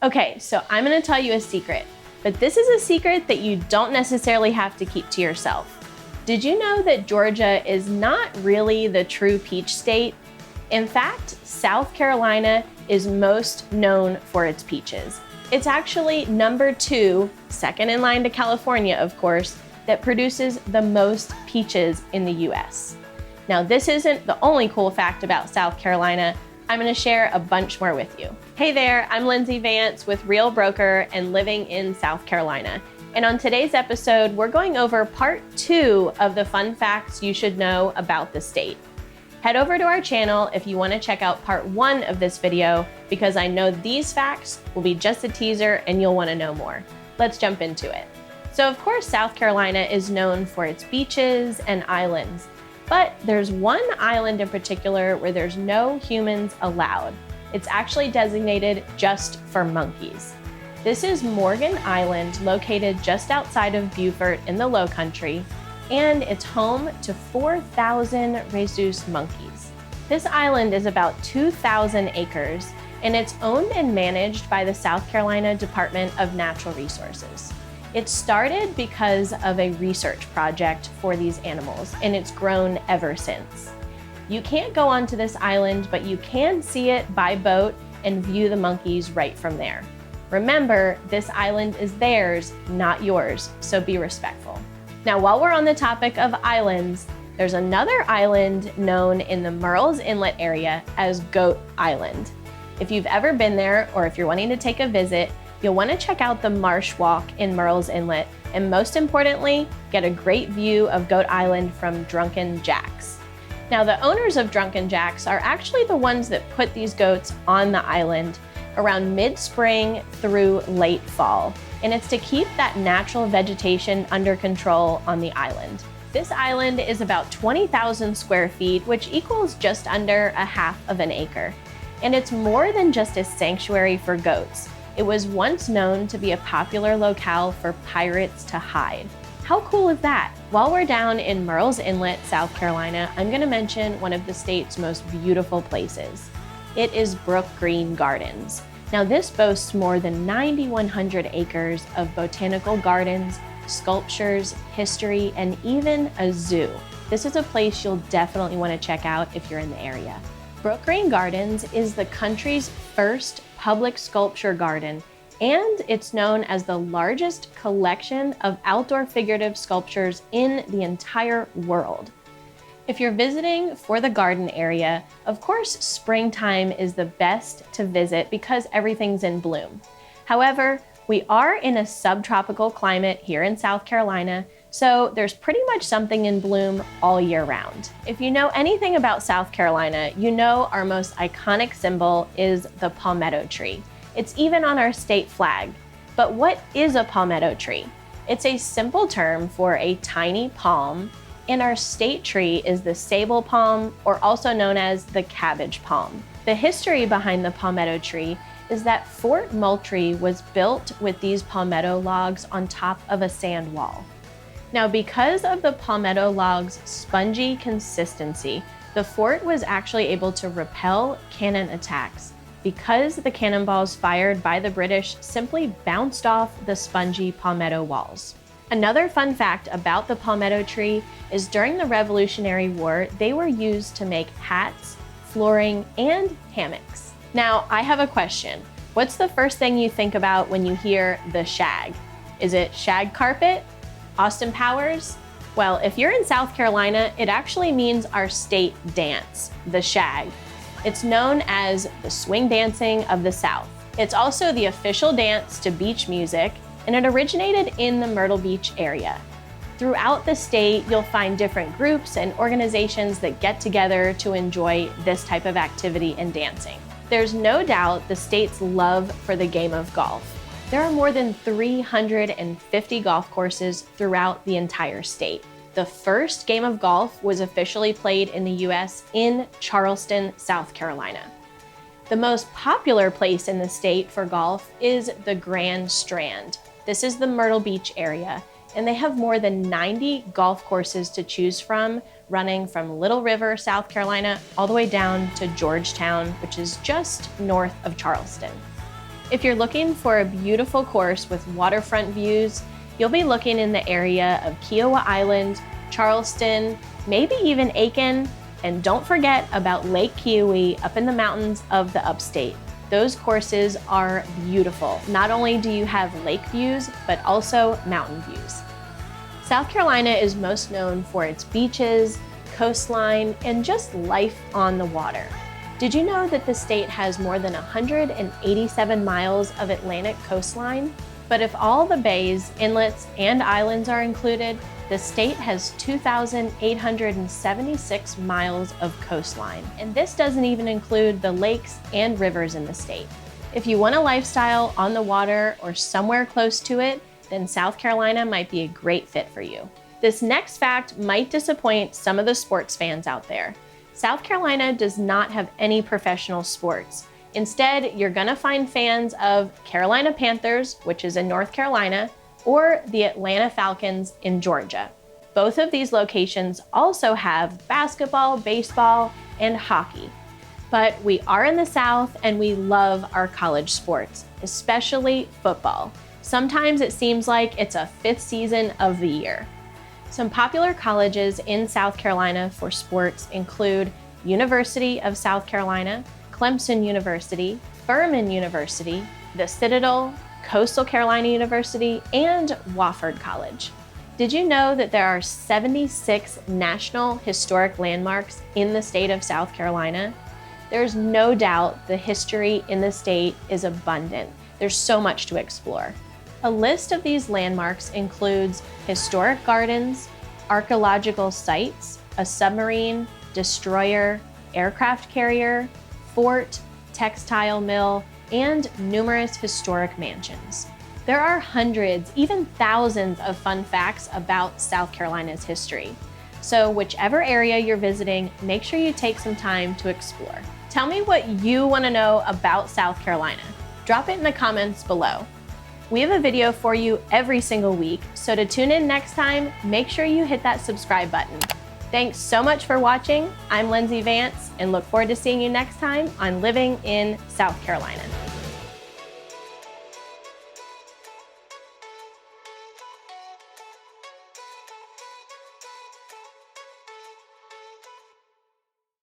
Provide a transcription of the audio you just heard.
Okay, so I'm gonna tell you a secret, but this is a secret that you don't necessarily have to keep to yourself. Did you know that Georgia is not really the true peach state? In fact, South Carolina is most known for its peaches. It's actually number 2, second in line to California, of course, that produces the most peaches in the US. Now, this isn't the only cool fact about South Carolina. I'm gonna share a bunch more with you. Hey there, I'm Lindsey Vance with Real Broker and living in South Carolina. And on today's episode, we're going over part 2 of the fun facts you should know about the state. Head over to our channel if you wanna check out part 1 of this video, because I know these facts will be just a teaser and you'll wanna know more. Let's jump into it. So of course, South Carolina is known for its beaches and islands. But there's one island in particular where there's no humans allowed. It's actually designated just for monkeys. This is Morgan Island, located just outside of Beaufort in the Lowcountry, and it's home to 4,000 rhesus monkeys. This island is about 2,000 acres, and it's owned and managed by the South Carolina Department of Natural Resources. It started because of a research project for these animals, and it's grown ever since. You can't go onto this island, but you can see it by boat and view the monkeys right from there. Remember, this island is theirs, not yours, so be respectful. Now, while we're on the topic of islands, there's another island known in the Murrells Inlet area as Goat Island. If you've ever been there, or if you're wanting to take a visit, you'll want to check out the Marsh Walk in Murrells Inlet, and most importantly, get a great view of Goat Island from Drunken Jack's. Now, the owners of Drunken Jack's are actually the ones that put these goats on the island around mid-spring through late fall, and it's to keep that natural vegetation under control on the island. This island is about 20,000 square feet, which equals just under a half of an acre, and it's more than just a sanctuary for goats. It was once known to be a popular locale for pirates to hide. How cool is that? While we're down in Murrells Inlet, South Carolina, I'm gonna mention one of the state's most beautiful places. It is Brookgreen Gardens. Now, this boasts more than 9,100 acres of botanical gardens, sculptures, history, and even a zoo. This is a place you'll definitely wanna check out if you're in the area. Brookgreen Gardens is the country's first public sculpture garden, and it's known as the largest collection of outdoor figurative sculptures in the entire world. If you're visiting for the garden area, of course, springtime is the best to visit because everything's in bloom. However, we are in a subtropical climate here in South Carolina, so there's pretty much something in bloom all year round. If you know anything about South Carolina, you know our most iconic symbol is the palmetto tree. It's even on our state flag. But what is a palmetto tree? It's a simple term for a tiny palm, and our state tree is the sable palm, or also known as the cabbage palm. The history behind the palmetto tree is that Fort Moultrie was built with these palmetto logs on top of a sand wall. Now, because of the palmetto log's spongy consistency, the fort was actually able to repel cannon attacks because the cannonballs fired by the British simply bounced off the spongy palmetto walls. Another fun fact about the palmetto tree is during the Revolutionary War, they were used to make hats, flooring, and hammocks. Now, I have a question. What's the first thing you think about when you hear the shag? Is it shag carpet? Austin Powers? Well, if you're in South Carolina, it actually means our state dance, the shag. It's known as the swing dancing of the South. It's also the official dance to beach music, and it originated in the Myrtle Beach area. Throughout the state, you'll find different groups and organizations that get together to enjoy this type of activity and dancing. There's no doubt the state's love for the game of golf. There are more than 350 golf courses throughout the entire state. The first game of golf was officially played in the US in Charleston, South Carolina. The most popular place in the state for golf is the Grand Strand. This is the Myrtle Beach area, and they have more than 90 golf courses to choose from, running from Little River, South Carolina, all the way down to Georgetown, which is just north of Charleston. If you're looking for a beautiful course with waterfront views, you'll be looking in the area of Kiowa Island, Charleston, maybe even Aiken, and don't forget about Lake Keowee up in the mountains of the upstate. Those courses are beautiful. Not only do you have lake views, but also mountain views. South Carolina is most known for its beaches, coastline, and just life on the water. Did you know that the state has more than 187 miles of Atlantic coastline? But if all the bays, inlets, and islands are included, the state has 2,876 miles of coastline. And this doesn't even include the lakes and rivers in the state. If you want a lifestyle on the water or somewhere close to it, then South Carolina might be a great fit for you. This next fact might disappoint some of the sports fans out there. South Carolina does not have any professional sports. Instead, you're gonna find fans of Carolina Panthers, which is in North Carolina, or the Atlanta Falcons in Georgia. Both of these locations also have basketball, baseball, and hockey. But we are in the South and we love our college sports, especially football. Sometimes it seems like it's a fifth season of the year. Some popular colleges in South Carolina for sports include University of South Carolina, Clemson University, Furman University, the Citadel, Coastal Carolina University, and Wofford College. Did you know that there are 76 national historic landmarks in the state of South Carolina? There's no doubt the history in the state is abundant. There's so much to explore. A list of these landmarks includes historic gardens, archaeological sites, a submarine, destroyer, aircraft carrier, fort, textile mill, and numerous historic mansions. There are hundreds, even thousands of fun facts about South Carolina's history. So whichever area you're visiting, make sure you take some time to explore. Tell me what you want to know about South Carolina. Drop it in the comments below. We have a video for you every single week, so to tune in next time, make sure you hit that subscribe button. Thanks so much for watching. I'm Lindsey Vance, and look forward to seeing you next time on Living in South Carolina.